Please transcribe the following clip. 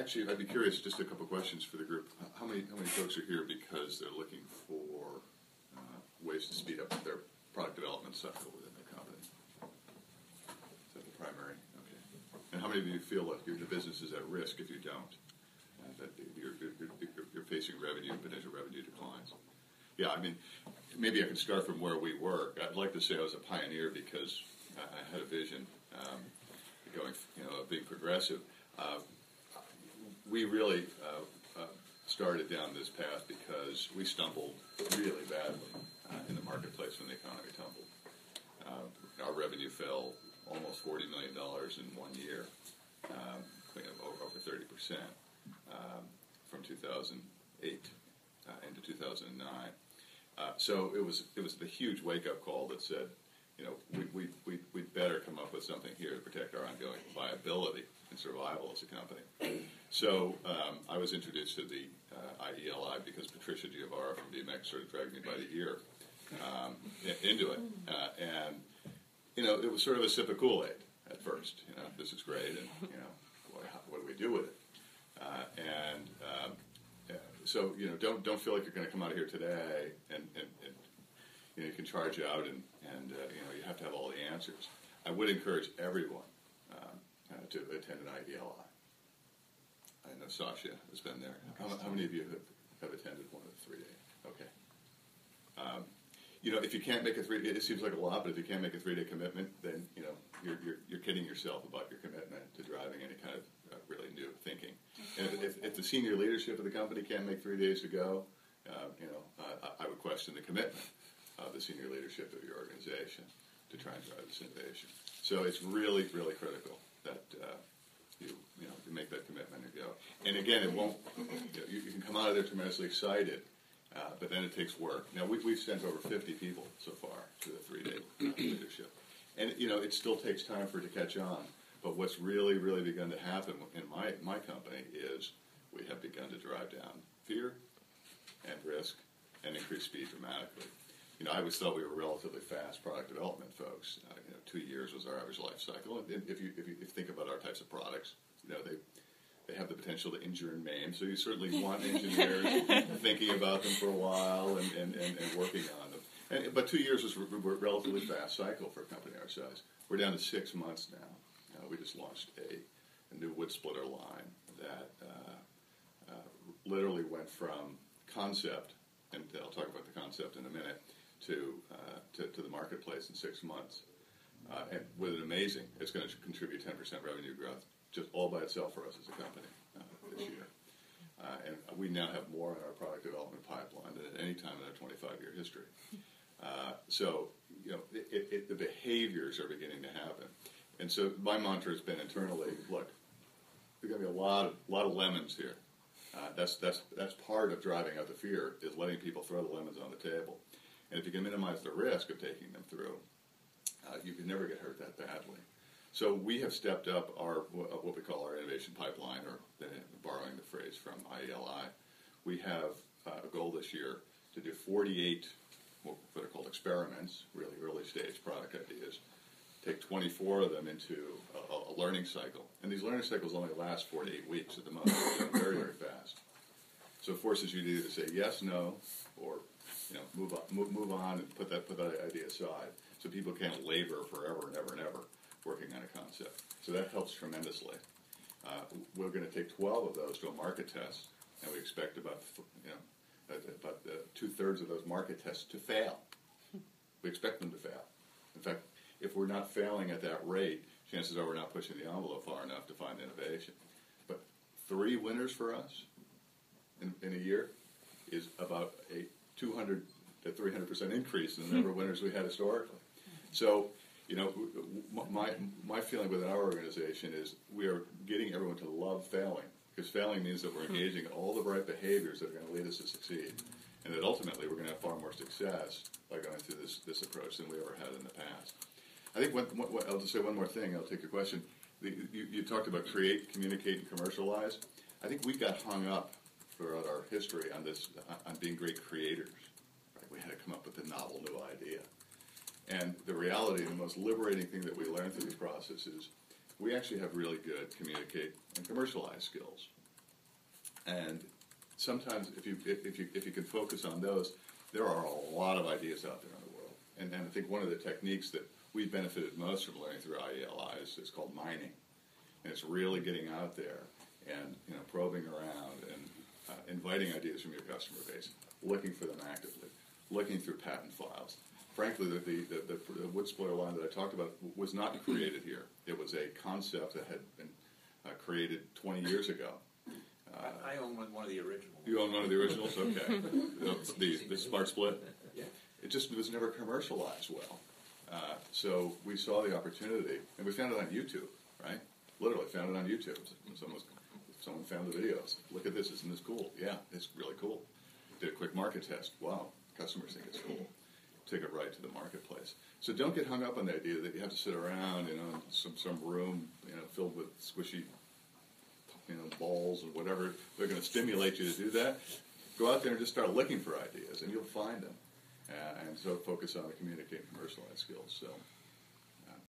Actually, I'd be curious, just a couple questions for the group. How many folks are here because they're looking for ways to speed up their product development cycle within their company? Is that the primary? Okay. And how many of you feel like the business is at risk if you don't? That you're facing revenue, potential revenue declines. Yeah, I mean, maybe I can start from where we were. I'd like to say I was a pioneer because I had a vision going, of being progressive. We really started down this path because we stumbled really badly in the marketplace when the economy tumbled. Our revenue fell almost $40 million in 1 year, over 30%, from 2008 into 2009. So it was the huge wake-up call that said, we'd better come up with something here to protect our ongoing viability and survival as a company. So I was introduced to the IELI because Patricia Giovara from VMEC sort of dragged me by the ear into it. And, it was sort of a sip of Kool-Aid at first. This is great, and, what do we do with it? So, don't feel like you're going to come out of here today and you can charge out and you have to have all the answers. I would encourage everyone to attend an IELI. I know Sasha has been there. How many of you have attended one of the 3 days? Okay. If you can't make a 3 day, it seems like a lot, but if you can't make a 3 day commitment, then you're kidding yourself about your commitment to driving any kind of really new thinking. And if the senior leadership of the company can't make 3 days to go, I would question the commitment of the senior leadership of your organization to try and drive this innovation. So it's really, really critical that you make that commitment and go. And again, it won't. You can come out of there tremendously excited, but then it takes work. Now we've sent over 50 people so far to the 3 day leadership, and it still takes time for it to catch on. But what's really, really begun to happen in my company is we have begun to drive down fear and risk and increase speed dramatically. I always thought we were relatively fast product development folks. 2 years was our average life cycle. And if you think about our types of products, they have the potential to injure and maim. So you certainly want engineers thinking about them for a while and working on them. But 2 years was a relatively fast cycle for a company our size. We're down to 6 months now. We just launched a new wood splitter line that literally went from concept, and I'll talk about the concept in a minute, to the marketplace in 6 months. And with an amazing, it's going to contribute 10% revenue growth just all by itself for us as a company this year. And we now have more in our product development pipeline than at any time in our 25-year history. So, the behaviors are beginning to happen. And so my mantra has been internally, look, there's going to be a lot of lemons here. That's part of driving out the fear, is letting people throw the lemons on the table. And if you can minimize the risk of taking them through, you can never get hurt that badly. So we have stepped up our what we call our innovation pipeline, or borrowing the phrase from IELI. We have a goal this year to do 48 what are called experiments, really early stage product ideas. Take 24 of them into a learning cycle. And these learning cycles only last 4 to 8 weeks at the most. They're very, very fast. So it forces you to either say yes, no, or move on and put that idea aside. So people can't labor forever and ever and ever working on a concept. So that helps tremendously. We're going to take 12 of those to a market test, and we expect about 2/3 of those market tests to fail. We expect them to fail. In fact, if we're not failing at that rate, chances are we're not pushing the envelope far enough to find innovation. But 3 winners for us in a year is about a 200 to 300% increase in the number of winners we had historically. So, my feeling within our organization is we are getting everyone to love failing, because failing means that we're engaging in all the right behaviors that are going to lead us to succeed, and that ultimately we're going to have far more success by going through this approach than we ever had in the past. I think I'll just say one more thing. I'll take your question. You talked about create, communicate, and commercialize. I think we got hung up throughout our history on being great creators. Right? We had to come up with a novel new idea. And the reality, the most liberating thing that we learned through these processes, we actually have really good communicate and commercialize skills. And sometimes if you can focus on those, there are a lot of ideas out there in the world. And I think one of the techniques that we've benefited most from learning through IELI is called mining. And it's really getting out there and probing around and inviting ideas from your customer base, looking for them actively, looking through patent files. Frankly, the wood spoiler line that I talked about was not created here. It was a concept that had been created 20 years ago. I own one of the originals. You own one of the originals? Okay. the Smart Split? Yeah. It just was never commercialized well. So we saw the opportunity, and we found it on YouTube, right? Literally found it on YouTube. Someone found the videos. Look at this, isn't this cool? Yeah, it's really cool. Did a quick market test. Wow, customers think it's cool. Take it right to the marketplace. So don't get hung up on the idea that you have to sit around, in some room, filled with squishy, balls and whatever. They're going to stimulate you to do that. Go out there and just start looking for ideas, and you'll find them. And so focus on the communicate and commercialize skills. So.